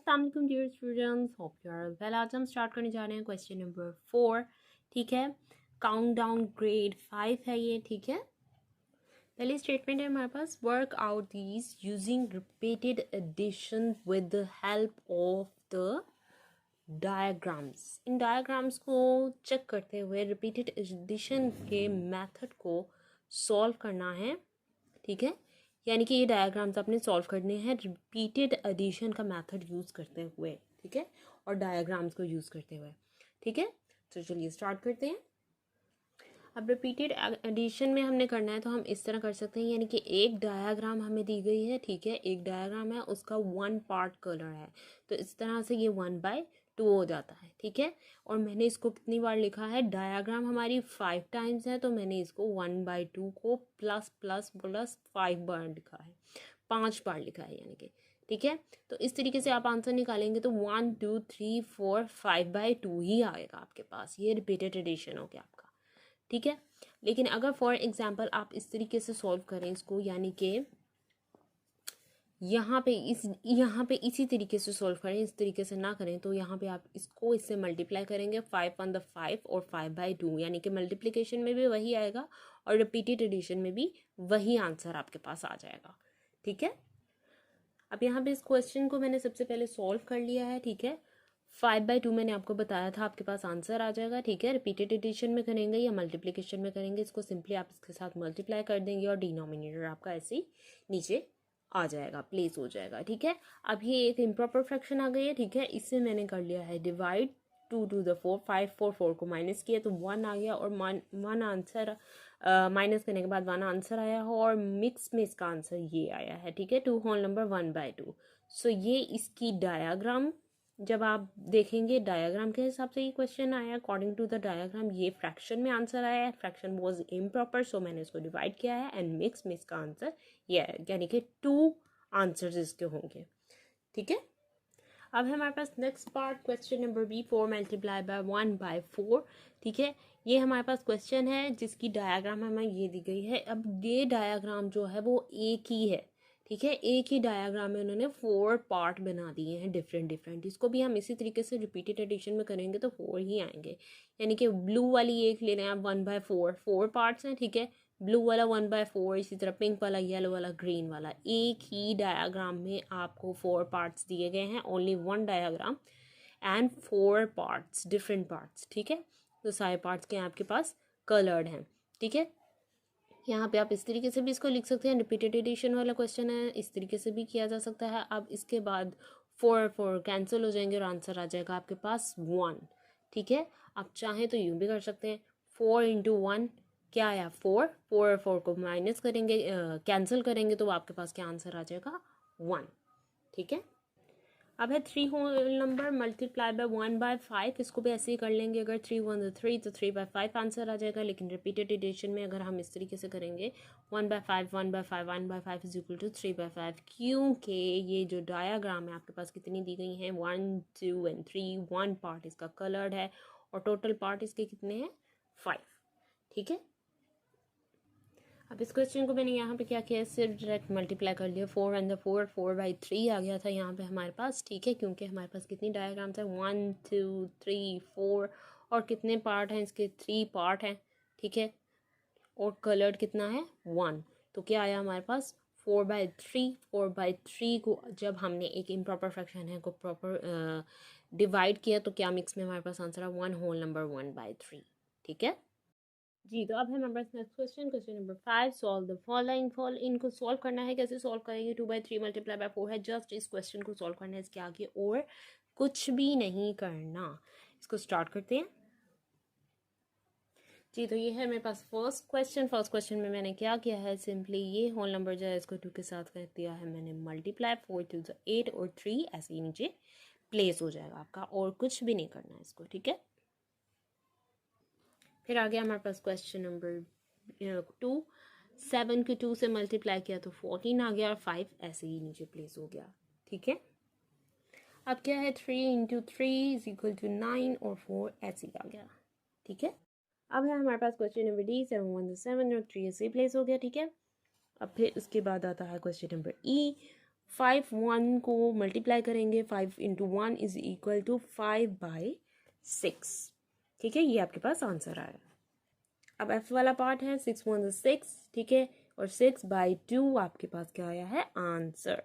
अस्सलाम वालेकुम dear students, hope you are well. आज हम स्टार्ट करने जा रहे हैं क्वेश्चन नंबर 4। ठीक है, काउंट डाउन ग्रेड 5 है ये। ठीक है, पहली स्टेटमेंट है हमारे पास, work out these using repeated addition with the help of the diagrams. इन डायग्राम्स को चेक करते हुए रिपीटेड एडिशन के मेथड को सॉल्व करना है। ठीक है, यानी कि ये डायग्राम्स आपने सॉल्व करने हैं रिपीटेड एडिशन का मेथड यूज़ करते हुए। ठीक है, और डायग्राम्स को यूज़ करते हुए। ठीक है, तो चलिए स्टार्ट करते हैं। अब रिपीटेड एडिशन में हमने करना है तो हम इस तरह कर सकते हैं, यानी कि एक डायग्राम हमें दी गई है। ठीक है, एक डायग्राम है, उसका 1 पार्ट कलर है, तो इस तरह से ये 1/2 हो जाता है। ठीक है, और मैंने इसको कितनी बार लिखा है, डायग्राम हमारी 5 टाइम्स है, तो मैंने इसको 1/2 को प्लस प्लस प्लस 5 बार लिखा है, 5 बार लिखा है यानी कि। ठीक है, तो इस तरीके से आप आंसर निकालेंगे तो 1 2 3 4 5/2 ही आएगा आपके पास। ये रिपीटेड एडिशन हो गया आपका। ठीक है, लेकिन अगर फॉर एग्जांपल आप इस तरीके से सॉल्व करें इसको, यानी कि यहाँ पे इसी तरीके से सॉल्व करें, इस तरीके से ना करें, तो यहाँ पे आप इसको इससे मल्टीप्लाई करेंगे 5 on the 5 और 5/2, यानी कि मल्टीप्लिकेशन में भी वही आएगा और रिपीटेड एडिशन में भी वही आंसर आपके पास आ जाएगा। ठीक है, अब यहाँ पे इस क्वेश्चन को मैंने सबसे पहले सॉल्व कर लिया है। ठीक है, 5/2 मैंने आपको बताया था आपके पास आंसर आ जाएगा। ठीक है, रिपीटेड एडिशन में करेंगे या मल्टीप्लिकेशन में करेंगे, इसको सिंपली आप इसके साथ मल्टीप्लाई कर देंगे और डिनोमिनेटर आपका ऐसे ही नीचे आ जाएगा, प्लेस हो जाएगा। ठीक है, अब ये एक इम्प्रॉपर फ्रैक्शन आ गई है। ठीक है, इससे मैंने कर लिया है डिवाइड 2 to the 4, 5 4 को माइनस किया तो 1 आ गया, और 1 आंसर माइनस करने के बाद 1 आंसर आया हो, और मिक्स में इसका आंसर ये आया है। ठीक है, 2 होल नंबर 1/2। सो ये इसकी डायग्राम, जब आप देखेंगे डायग्राम के हिसाब से ये क्वेश्चन आया, अकॉर्डिंग टू द डायग्राम ये फ्रैक्शन में आंसर आया है। फ्रैक्शन वाज इम्प्रॉपर, सो मैंने इसको डिवाइड किया है, एंड मिक्स में इसका आंसर ये है, यानी कि 2 आंसर्स इसके होंगे। ठीक है, अब है हमारे पास next part, question number B, 4 multiply by 1/4। ठीक है, ये हमारे पास क्वेश्चन है जिसकी डायग्राम हमें ये दी गई है। अब ये डायग्राम जो है वो एक ही है। ठीक है, एक ही डायग्राम में उन्होंने 4 पार्ट बना दिए हैं डिफरेंट डिफरेंट। इसको भी हम इसी तरीके से रिपीटेड एडिशन में करेंगे तो 4 ही आएंगे, यानी कि ब्लू वाली एक ले रहे हैं आप 1/4, 4 पार्ट्स हैं। ठीक है, ब्लू वाला 1/4, इसी तरह पिंक वाला, येलो वाला, ग्रीन वाला। एक ही डायग्राम में आपको 4 पार्ट्स दिए गए हैं, only 1 diagram and 4 parts, different parts. ठीक है, तो सारे पार्ट्स के आपके पास कलर्ड हैं। ठीक है, यहाँ पे आप इस तरीके से भी इसको लिख सकते हैं, रिपीटेड एडिशन वाला क्वेश्चन है, इस तरीके से भी किया जा सकता है। अब इसके बाद 4 कैंसिल हो जाएंगे और आंसर आ जाएगा आपके पास 1। ठीक है, आप चाहें तो यूँ भी कर सकते हैं, 4 × 1 क्या आया, 4, 4 को माइनस करेंगे, कैंसिल करेंगे तो आपके पास क्या आंसर आ जाएगा, 1। ठीक है, अब है 3 होल नंबर मल्टीप्लाई बाय 1/5, इसको भी ऐसे ही कर लेंगे। अगर 3 1 3 तो 3/5 आंसर आ जाएगा, लेकिन रिपीटेड एडिशन में अगर हम इस तरीके से करेंगे 1/5 1/5 1/5 इज इक्वल टू 3/5, क्योंकि ये जो डायाग्राम है आपके पास कितनी दी गई हैं, 1 2 एंड 3, 1 पार्ट इसका कलर्ड है और टोटल पार्ट इसके कितने हैं, 5। ठीक है, अब इस क्वेश्चन को मैंने यहाँ पे क्या किया, सिर्फ डायरेक्ट मल्टीप्लाई कर लिया, 4 and 4 4/3 आ गया था यहाँ पे हमारे पास। ठीक है, क्योंकि हमारे पास कितनी डायग्राम्स है, 1 2 3 4, और कितने पार्ट हैं इसके, 3 पार्ट हैं। ठीक है, और कलर्ड कितना है, 1, तो क्या आया हमारे पास, 4/3। 4/3 को जब हमने एक इम्प्रॉपर फ्रैक्शन है को प्रॉपर डिवाइड किया तो क्या मिक्स में हमारे पास आंसर है 1 होल नंबर 1/3। ठीक है जी, तो अब है हमारे पास next question, question number 5, solve the following. इनको सॉल्व करना है, कैसे सॉल्व करेंगे, 2/3 मल्टीप्लाई बाय 4 है, जस्ट इस क्वेश्चन को सॉल्व करना है, इसके आगे और कुछ भी नहीं करना। इसको स्टार्ट करते हैं जी। तो ये है मेरे पास फर्स्ट क्वेश्चन में मैंने क्या किया है, सिंपली ये होल नंबर जो है इसको 2 के साथ कर दिया है मैंने मल्टीप्लाई, 4 2 8 और 3 ऐसे ही नीचे प्लेस हो जाएगा आपका, और कुछ भी नहीं करना है इसको। ठीक है, फिर आ गया हमारे पास क्वेश्चन नंबर 2, 7 को 2 से मल्टीप्लाई किया तो 14 आ गया, और 5 ऐसे ही नीचे प्लेस हो गया। ठीक है, अब क्या है, 3 × 3 इज इक्वल टू 9 और 4 ऐसे ही आ गया। ठीक है, अब है हमारे पास क्वेश्चन नंबर डी, 7 1 7 और 3 ऐसे ही प्लेस हो गया। ठीक है, अब फिर उसके बाद आता है क्वेश्चन नंबर ई, 5 1 को मल्टीप्लाई करेंगे, 5 इंटू 1 इज इक्वल टू 5/6। ठीक है, ये आपके पास आंसर आया। अब एफ वाला पार्ट है 6 1 6, ठीक है, और 6/2 आपके पास क्या आया है आंसर।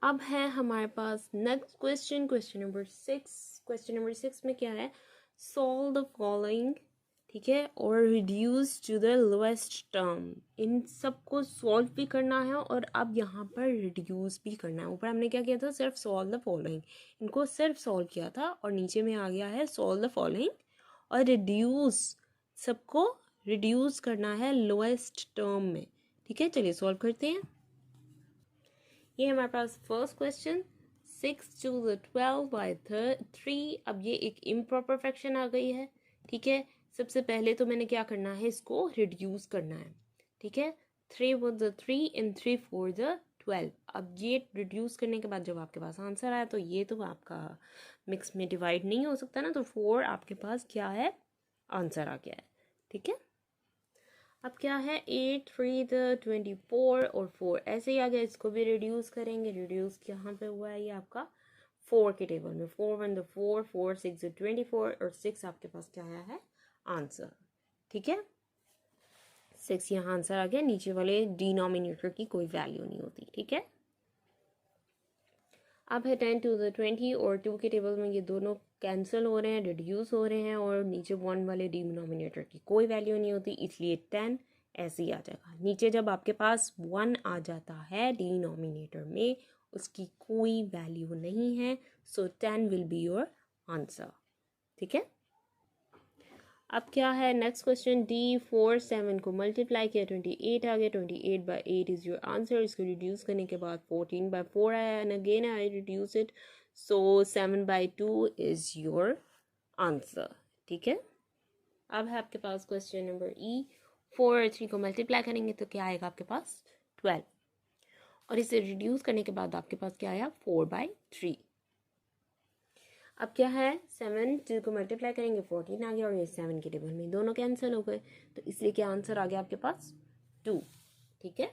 अब है हमारे पास next question, question number 6। Question number 6 में क्या है, सॉल्व द फॉलोइंग, ठीक है, और reduce to the lowest term. इन सबको सॉल्व भी करना है और अब यहाँ पर रिड्यूस भी करना है। ऊपर हमने क्या किया था, सिर्फ सॉल्व द फॉलोइंग, इनको सिर्फ सॉल्व किया था, और नीचे में आ गया है सॉल्व द फॉलोइंग और रिड्यूस, सबको रिड्यूस करना है लोएस्ट टर्म में। ठीक है, चलिए सॉल्व करते हैं। ये हमारे पास फर्स्ट क्वेश्चन, 6 to the 12/3। अब ये एक इम्प्रॉपर फ्रैक्शन आ गई है। ठीक है, सबसे पहले तो मैंने क्या करना है, इसको रिड्यूस करना है। ठीक है, 3 with the 3 and 3 for the 12। अब ये रिड्यूस करने के बाद जब आपके पास आंसर आया तो ये तो आपका मिक्स में डिवाइड नहीं हो सकता ना, तो 4 आपके पास क्या है आंसर आ गया है। ठीक है, अब क्या है, 8 3 the 24 और 4 ऐसे ही आ गया, इसको भी रिड्यूस करेंगे। रिड्यूस कहाँ पे हुआ है, ये आपका 4 के टेबल में, 4 1 the 4 4 6 the 24 और 6 आपके पास क्या आया है आंसर। ठीक है, 6 यहाँ आंसर आ गया, नीचे वाले डिनोमिनेटर की कोई वैल्यू नहीं होती। ठीक है, अब है 10 to the 20 और 2 के टेबल में ये दोनों कैंसिल हो रहे हैं, रिड्यूस हो रहे हैं, और नीचे 1 वाले डिनोमिनेटर की कोई वैल्यू नहीं होती, इसलिए 10 ऐसे ही आ जाएगा। नीचे जब आपके पास 1 आ जाता है डिनोमिनेटर में, उसकी कोई वैल्यू नहीं है, सो 10 विल बी योर आंसर। ठीक है, अब क्या है नेक्स्ट क्वेश्चन, D 4 7 को मल्टीप्लाई किया 28 आ गया, 28/8 इज योर आंसर। इसको रिड्यूस करने के बाद 14/4 आया, and again I reduce it, so 7/2 is your answer. ठीक है, अब है आपके पास क्वेश्चन नंबर E, 4 और 3 को मल्टीप्लाई करेंगे तो क्या आएगा आपके पास 12, और इसे रिड्यूस करने के बाद आपके पास क्या आया 4/3। अब क्या है, 7 2 को मल्टीप्लाई करेंगे 14 आ गया, और ये 7 के टेबल में दोनों कैंसिल हो गए, तो इसलिए क्या आंसर आ गया आपके पास 2। ठीक है,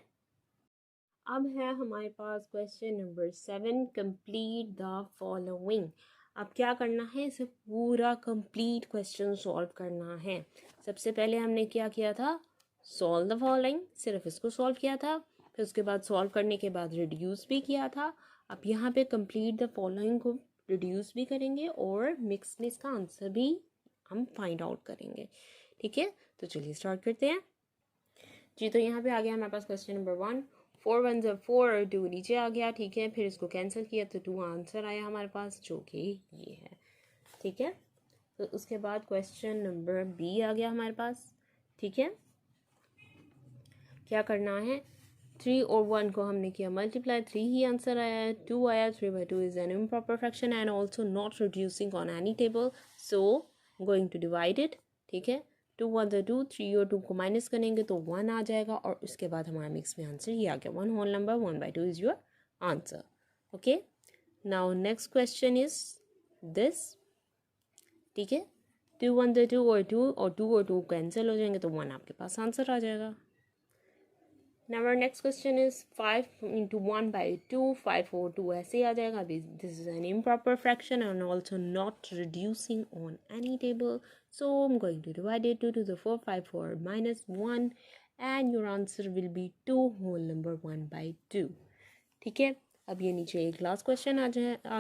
अब है हमारे पास question number 7, complete the following. अब क्या करना है, इसे पूरा कंप्लीट क्वेश्चन सॉल्व करना है। सबसे पहले हमने क्या किया था, सॉल्व द फॉलोइंग, सिर्फ इसको सॉल्व किया था, फिर उसके बाद सॉल्व करने के बाद रिड्यूस भी किया था। अब यहाँ पे कंप्लीट द फॉलोइंग को रिड्यूस भी करेंगे और मिक्स में इसका आंसर भी हम फाइंड आउट करेंगे। ठीक है, तो चलिए स्टार्ट करते हैं जी। तो यहाँ पे आ गया हमारे पास क्वेश्चन नंबर 1, 4 1 4 और 2 नीचे आ गया। ठीक है, फिर इसको कैंसिल किया तो 2 आंसर आया हमारे पास, जो कि ये है। ठीक है, तो उसके बाद क्वेश्चन नंबर B आ गया हमारे पास। ठीक है, क्या करना है, 3 और 1 को हमने किया मल्टीप्लाई, 3 ही आंसर आया है, 2 आया, 3/2 is an improper fraction and also not reducing on any table, so going to divide it. ठीक है, 2 1 2, 3 और 2 को माइनस करेंगे तो 1 आ जाएगा, और उसके बाद हमारा मिक्स में आंसर ये आ गया, 1 whole number, 1/2 is your answer. Okay, now next question is this. ठीक है, 2 1 2 और 2 और 2 कैंसिल हो जाएंगे तो 1 आपके पास आंसर आ जाएगा। Now our next question is 5 into 1/2, 5 over 2 ऐसे आ जाएगा। This is an improper fraction and also not reducing on any table, so I'm going to divide it 2 to the 4, 5 4 minus 1, and your answer will be 2 whole number 1/2। ठीक है, अब ये नीचे एक last question आ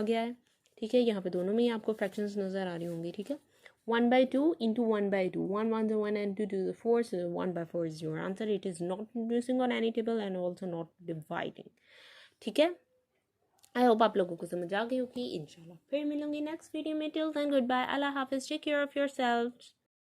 गया है। ठीक है, यहाँ पे दोनों में ही आपको फ्रैक्शंस नज़र आ रही होंगी। ठीक है, 1/2 into 1/2, 1 1 the 1 and 2 to the 4, so 1/4 is your answer. It is not reducing on any table and also not dividing. ठीक है, आई होप आप लोगों को समझ आ गई होगी। इंशाल्लाह फिर मिलूंगी नेक्स्ट वीडियो में। टिल देन गुड बाय, अल्लाह हाफिज, take care of your self.